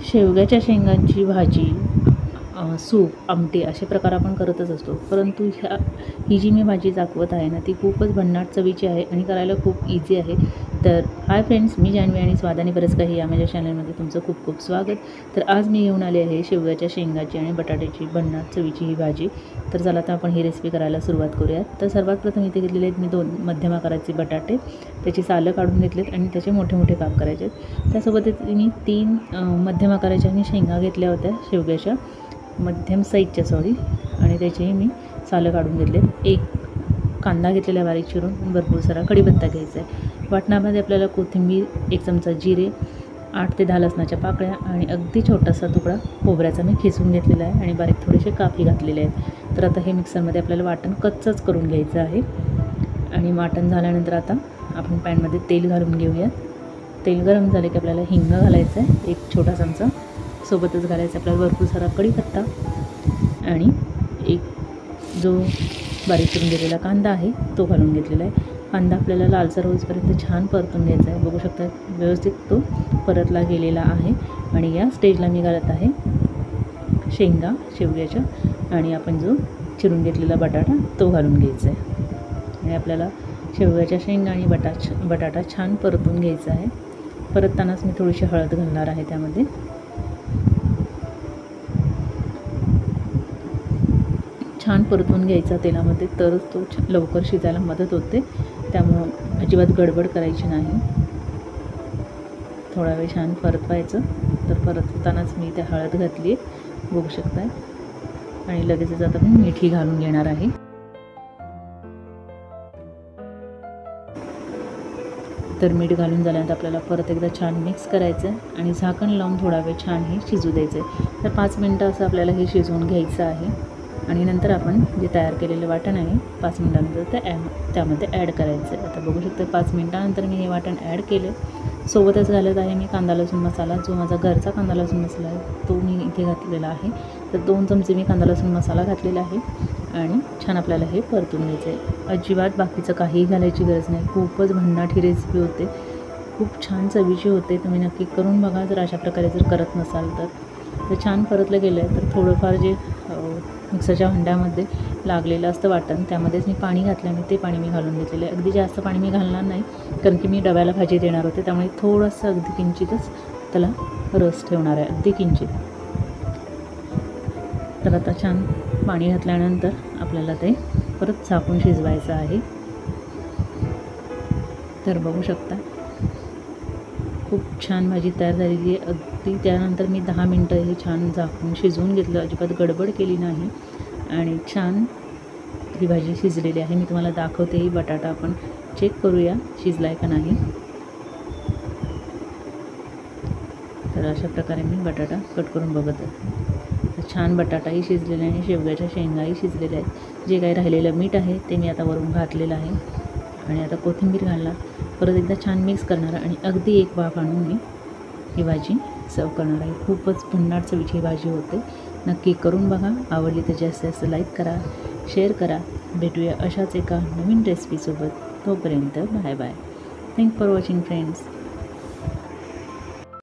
शेवग्याच्या शेंगांची भाजी, सूप, आमटी असे प्रकार आपण करतच असतो. परंतु ही जी मी भाजी दाखवत आहे ना, ती खूपच भन्नाट चवीची आहे आणि करायला खूप इझी आहे. तर हाय फ्रेंड्स, मी जान्हवी आणि स्वाद आणि बरंच काही या माझ्या चॅनलमध्ये तुमचं खूप खूप स्वागत. तर आज मी घेऊन आले आहे शेवग्याच्या शेंगाची आणि बटाट्याची भन्नाट चवीची ही भाजी. तर चला आता आपण ही रेसिपी करायला सुरुवात करूयात. तर सर्वात प्रथम इथे घेतलेले आहेत मी 2 मध्यम आकाराचे बटाटे. त्याची सालं काढून घेतलेत आणि त्याचे मोठे मोठे काप करायचे आहेत. त्यासोबतच मी 3 मध्यम आकाराच्या मी शेंगा घेतल्या होत्या शेवग्याच्या, मध्यम साईजच्या आणि त्याचेही मी सालं काढून घेतलेत. एक कांदा घेतलेला बारीक चिरून, भरपूर सारा कढीपत्ता घ्यायचा आहे. वाटणामध्ये आपल्याला कोथिंबीर, 1 चमचा जिरे, 8 ते 10 लसणाच्या पाकळ्या आणि अगदी छोटासा तुकडा खोबऱ्याचा मी खिसून घेतलेला आहे आणि बारीक थोडेसे कापही घातलेले आहेत. तर आता हे मिक्सरमध्ये आपल्याला वाटण कच्चंच करून घ्यायचं आहे. आणि वाटण झाल्यानंतर आता आपण पॅनमध्ये तेल घालून घेऊयात. तेल गरम झाले की आपल्याला हिंग घालायचं आहे, 1 छोटा चमचा. सोबतच घालायचा आपल्याला भरपूर सारा कढीपत्ता आणि एक जो बारीक करून घेतलेला कांदा आहे तो घालून घेतलेला आहे. कांदा आपल्याला लालसर होईपर्यंत छान परतून घ्यायचा आहे. बघू शकता व्यवस्थित तो परतला गेलेला आहे. आणि या स्टेजला मी घालत आहे शेंगा शेवग्याच्या आणि आपण जो चिरून घेतलेला बटाटा तो घालून घ्यायचा आहे. आणि आपल्याला शेवग्याच्या शेंगा आणि बटाटा छान परतून घ्यायचा आहे. परततानाच मी थोडीशी हळद घालणार आहे त्यामध्ये. छान परतून घ्यायचा तेलामध्ये, तरच तो लवकर शिजायला मदत होते. त्यामुळं अजिबात गडबड करायची नाही. थोडा वेळ छान परतवायचं. तर परततानाच मी त्या हळद घातली आहे, बघू शकताय. आणि लगेचच आता मी मीठही घालून घेणार आहे. तर मीठ घालून झाल्यानंतर आपल्याला परत एकदा छान मिक्स करायचं आहे आणि झाकण लावून थोडा वेळ छान हे शिजू द्यायचं आहे. तर 5 मिनटं असं आपल्याला हे शिजवून घ्यायचं आहे. आणि नंतर आपण जे तयार केलेलं वाटण आहे 5 मिनटानंतर ते त्यामध्ये ॲड करायचं आहे. आता बघू शकता 5 मिनटानंतर मी हे वाटण ॲड केले. सोबतच घालत आहे मी कांदा लसूण मसाला, जो माझा घरचा कांदा लसूण मसाला आहे तो मी इथे घातलेला आहे. तर 2 चमचे मी कांदा लसूण मसाला घातलेला आहे आणि छान आपल्याला हे परतून घ्यायचं आहे. अजिबात बाकीचं काहीही घालायची गरज नाही. खूपच भन्नाट ही रेसिपी होते, खूप छान चवीची होते. तुम्ही नक्की करून बघा जर अशा प्रकारे जर करत नसाल तर. छान परतलं गेलं आहे. तर थोडंफार जे मिक्सरच्या भांड्यामध्ये लागलेलं असतं वाटण, त्यामध्येच मी पाणी घातलं आणि ते पाणी मी घालून घेतलेलं आहे. अगदी जास्त पाणी मी घालणार नाही, कारण की मी डब्याला भाजी देणार होते. त्यामुळे थोडंसं अगदी किंचितच त्याला रस ठेवणार आहे, अगदी किंचित. तर आता छान पाणी घातल्यानंतर आपल्याला ते परत झाकून शिजवायचं आहे. तर बघू शकता खूप छान भाजी तयार झालेली आहे. अगदी त्यानंतर मी 10 मिनटं हे छान झाकून शिजवून घेतलं, अजिबात गडबड केली नाही. आणि छान ही भाजी शिजलेली आहे. मी तुम्हाला दाखवते. ही बटाटा आपण चेक करूया शिजला आहे का नाही. तर अशा प्रकारे मी बटाटा कट करून बघत आहे. तर छान बटाटाही शिजलेला आहे आणि शेवग्याच्या शेंगाही शिजलेल्या आहेत. जे काही राहिलेलं मीठ आहे ते मी आता वरून घातलेलं आहे. आणि आता कोथिंबीर घालणार, परत एकदा छान मिक्स करणार आणि अगदी एक वाफ आणून मी ही भाजी सर्व करणार आहे. खूपच भन्नाट चवीची भाजी होते. नक्की करून बघा. आवडली तर जास्तीत जास्त लाईक करा, शेअर करा. भेटूया अशाच एका नवीन रेसिपीसोबत. तोपर्यंत bye bye. Thank for watching friends.